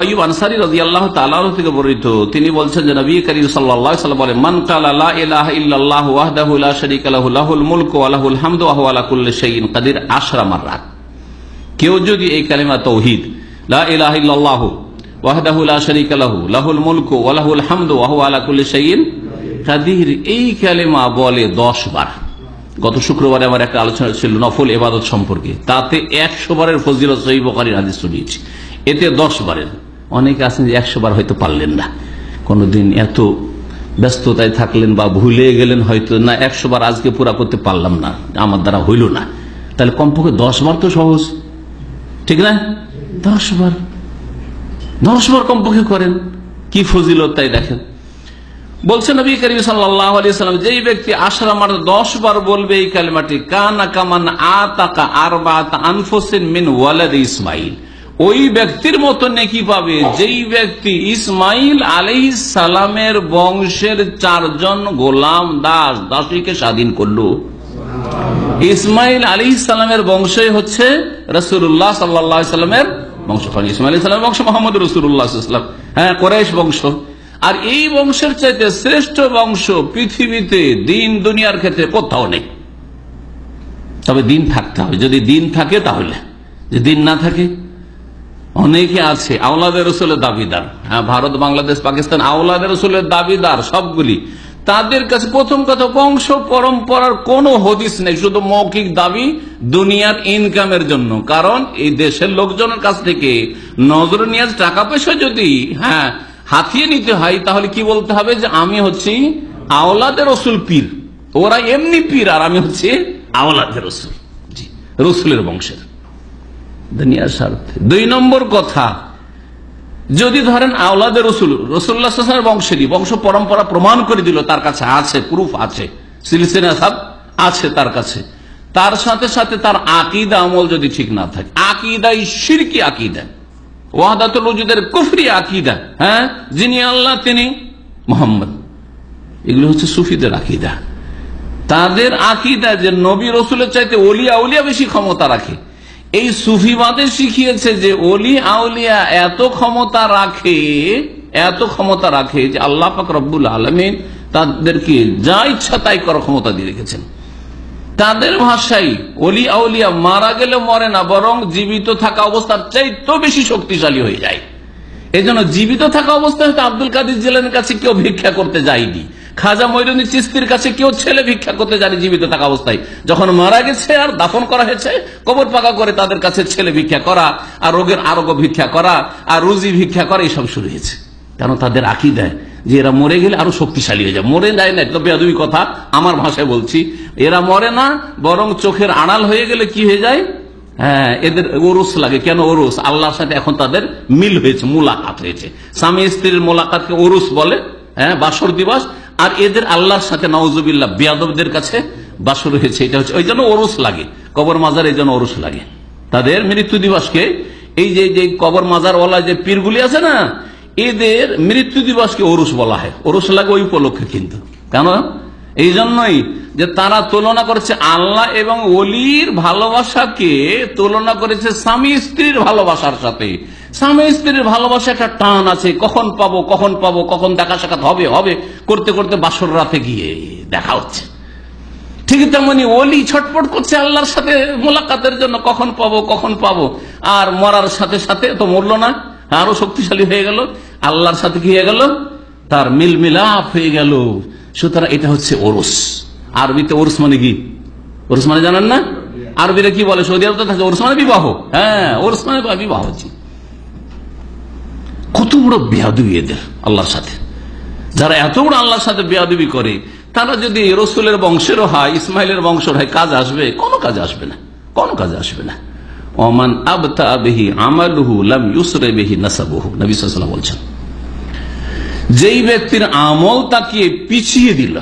আইয়ুব আনসারী রাদিয়াল্লাহু তাআলা আনহু থেকে বর্ণিত, তিনি বলছেন যে নবী করিম সাল্লাল্লাহু আলাইহি ওয়াসাল্লাম বলেন, মান ক্বালা লা ইলাহা ইল্লাল্লাহু ওয়াহদাহু লা শারীকা লাহু লাহুল মুলকু ওয়া লাহুল হামদু ওয়া হুয়া আলা কুল্লি শাইইন কাদির 10 মাররাত। কেউ যদি এই কালিমা তাওহীদ লা ইলাহা ইল্লাল্লাহু ওয়াহদাহু লা শারীকা লাহু লাহুল মুলকু ওয়া লাহুল হামদু ওয়া হুয়া আলা কুল্লি শাইইন কাদির, এই কালিমা বলে 10 বার। গত শুক্রবারে আমার একটা আলোচনা ছিল নফল ইবাদত সম্পর্কে, তাতে 100 বারের ফজিলত সহিহ বুখারীর হাদিস শুনিয়েছি, এতে 10 বারের। অনেকে আছেন যে 100 বার হয়তো পারলেন না, কোনদিন এত ব্যস্ততায় থাকলেন বা ভুলে গেলেন, হয়তো না 100 বার আজকে পুরা করতে পারলাম না, আমার দ্বারা হইল না। তাহলে কমপক্ষে 10 বার তো সহজ, ঠিক না? 10 বার কমপক্ষে করেন, কি ফজিলত তাই দেখেন। বলছেন নবী করিম সাল্লাল্লাহু আলাইহি ওয়াসাল্লাম, যেই ব্যক্তি 10 বার বলবে এই কালিমাটি, কানা কামান আতাকা আরবাত আনফুসিন মিন ওয়ালাদ ইসমাইল, ওই ব্যক্তির মতো নেকি পাবে যেই ব্যক্তি ইসমাইল আলাইহিস সালামের বংশের 4 জন গোলাম দাসীকে স্বাধীন করলো। ইসমাইল আলাইহিস সালামের বংশই হচ্ছে রাসূলুল্লাহ সাল্লাল্লাহু আলাইহি ওয়াসাল্লামের বংশ। ইসমাইল আলাইহিস সালামের বংশ মুহাম্মদ রাসূলুল্লাহ সাল্লাল্লাহু আলাইহি ওয়াসাল্লাম, হ্যাঁ, কুরাইশ বংশ। আর এই বংশের চাইতে শ্রেষ্ঠ বংশ পৃথিবীতে দিন দুনিয়ার ক্ষেত্রে কোথাও নেই। তবে দিন থাকতে হবে, যদি দিন থাকে তাহলে, যদি দিন না থাকে, অনেকে আছে আওলাদে রসুলের দাবিদার, হ্যাঁ, ভারত বাংলাদেশ পাকিস্তান আওলাদে রসুলের দাবিদার সবগুলি, তাদের কাছে প্রথম কথা বংশ পরম্পরার কোনো হদিস নেই, শুধু মৌখিক দাবি দুনিয়ার ইনকামের জন্য। কারণ এই দেশের লোকজনের কাছ থেকে নজর নিয়াজ টাকা পয়সা যদি হাতিয়ে নিতে হয়, তাহলে কি বলতে হবে যে আমি হচ্ছি আওলাদে রসুল পীর, ওরা এমনি পীর আর আমি হচ্ছি আওলাদে রসুল, জি, রসুলের বংশের, দুনিয়ার স্বার্থে। 2 নম্বর কথা, যদি ধরেন আওলাদে রসুল রাসূলুল্লাহ সাল্লাল্লাহু আলাইহি ওয়াসাল্লামের বংশেরই, বংশ পরম্পরা প্রমাণ করে দিল, তার কাছে আছে, প্রুফ আছে, সিলসিলা সাব আছে তার কাছে, তার সাথে সাথে তার আকীদা আমল যদি ঠিক না থাকে, আকীদাই শিরকি আকীদা, ওয়াহদাতুল ওজুদের কুফরি আকীদা, হ্যাঁ, যিনি আল্লাহ তিনি মুহাম্মদ, এগুলো হচ্ছে সুফিদের আকীদা। তাদের আকীদা যে নবী রাসূলের চাইতে ওলি আউলিয়া বেশি ক্ষমতা রাখে। এই সুফিবাদে শিখিয়েছে যে ওলি আউলিয়া এত ক্ষমতা রাখে যে আল্লাহ পাক রব্বুল আলামিন তাদেরকে যা ইচ্ছা তাই করার ক্ষমতা দিয়ে রেখেছেন। তাদের ভাষায় ওলি আউলিয়া মারা গেলে মরে না, বরং জীবিত থাকা অবস্থার চাইতেও বেশি শক্তিশালী হয়ে যায়। এই জন্য জীবিত থাকা অবস্থায় হয়তো আব্দুল কাদের জিলানীর কাছে কেউ ভিক্ষা করতে যায়নি, খাজা মঈনুদ্দিন চিশতির কাছে কেউ ছেলে ভিক্ষা করতে যায়নি জীবিত থাকা অবস্থায়। যখন মারা গেছে আর দাফন করা হয়েছে, কবর পাকা করে তাদের কাছে ছেলে ভিক্ষা করা আর রোগের আরোগ্য ভিক্ষা করা আর রুজি ভিক্ষা করা এইসব শুরু হয়েছে। কারণ তাদের আকীদা যে এরা মরে গেলে আরো শক্তিশালী হয়ে যায়। মরে যায় না, তো বেয়াদবি কথা, আমার ভাষায় বলছি, এরা মরে না, বরং চোখের আড়াল হয়ে গেলে কি হয়ে যায়, হ্যাঁ, এদের ওরস লাগে। কেন ওরস? আল্লাহর সাথে এখন তাদের মিল হয়েছে, মুলাকাত হয়েছে। স্বামী স্ত্রীর মুলাকাতকে ওরস বলে, হ্যাঁ, বাসর দিবস। আর এদের আল্লাহর সাথে নাউজুবিল্লাহ বেয়াদবদের কাছে বাসর হয়েছে, এটা হচ্ছে ওই জন্য ওরস লাগে। কবর মাজার এই জন্য ওরস লাগে তাদের মৃত্যু দিবসকে। এই যে কবর মাজার ওয়ালা যে পীরগুলি আছে না, এদের মৃত্যু দিবসকে ওরস বলা হয়। ওরস লাগে ওই উপলক্ষে, কিন্তু কেন? এই জন্যই যে তারা তুলনা করেছে আল্লাহ এবং ওলির ভালোবাসাকে, তুলনা করেছে স্বামী স্ত্রীর ভালোবাসার সাথে। স্বামী স্ত্রীর ভালোবাসা একটা টান আছে, কখন পাবো কখন দেখা সাক্ষাৎ হবে করতে করতে বাসর রাতে গিয়ে দেখা হচ্ছে। ঠিক তেমনি ওলি ছটপট করছে আল্লাহর সাথে মোলাকাতের জন্য, কখন পাবো। আর মরার সাথে সাথে তো মরলো না, আরো শক্তিশালী হয়ে গেল, আল্লাহর সাথে কি হয়ে গেল, তার মিলাপ হয়ে গেল। সুতরাং এটা হচ্ছে ওরস। আরবিতে ওরস মানে কি? ওরস মানে জানেন না? আরবিরা কি বলে? সৌদি আরব থাকে ওরস মানে বিবাহ, হ্যাঁ, ওরস মানে বিবাহ হচ্ছে। কত বড় বেয়াদবি এদের আল্লাহর সাথে। যারা এত বড় আল্লাহর সাথে বেয়াদবি করে, তারা যদি রসুলের বংশেরও হয়, ইসমাইলের বংশের হয়, কাজ আসবে? কোনো কাজে আসবে না। ওমান আবতা বিহি আমালুহু লাম ইউসরা বিহি নাসাবুহু, নবী সাল্লাল্লাহু আলাইহি ওয়াসাল্লাম বলছেন, যেই ব্যক্তির আমল তাকে পিছিয়ে দিল,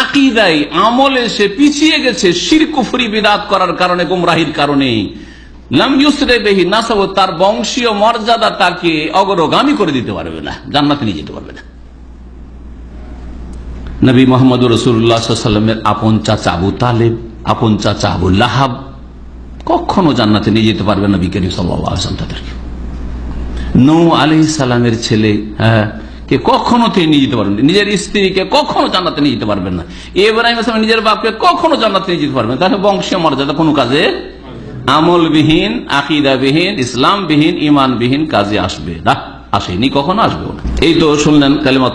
আকীদায় আমলে সে পিছিয়ে গেছে শিরক কুফরি বিদআত করার কারণে, গুমরাহির কারণে, লাম ইউসরা বিহি নাসাবুহু, তার বংশীয় মর্যাদা তাকে অগ্রগামী করে দিতে পারবে না, জান্নাতে নিয়ে যেতে পারবে না। নবী মুহাম্মদ রাসূলুল্লাহ সাল্লাল্লাহু আলাইহি ওয়াসাল্লামের আপন চাচা আবু তালেব, আপন চাচা আবু লাহাব কখনো জান্নাতে নিয়ে যেতে পারবে না নবী করিম সাল্লাল্লাহু আলাইহি ওয়াসাল্লাম তাদেরকে। নূহ আলাইহিস সালামের ছেলে কে কখনো তিনি নিয়ে যেতে পারবেন না, নিজের স্ত্রীকে কখনো জান্নাতে নিয়ে যেতে পারবেন না, ইব্রাহিম আলাইহিস সালাম নিজের বাপকে কখনো জান্নাতে নিয়ে যেতে পারবেন না। তাহলে বংশীয় মর্যাদা কোনো কাজে, আমলবিহীন, আকীদাবিহীন, ইসলামবিহীন, ঈমানবিহীন কাজে আসবে না, আসেনি, কখনো আসবেও না। এই তো শুনলেন কালিমা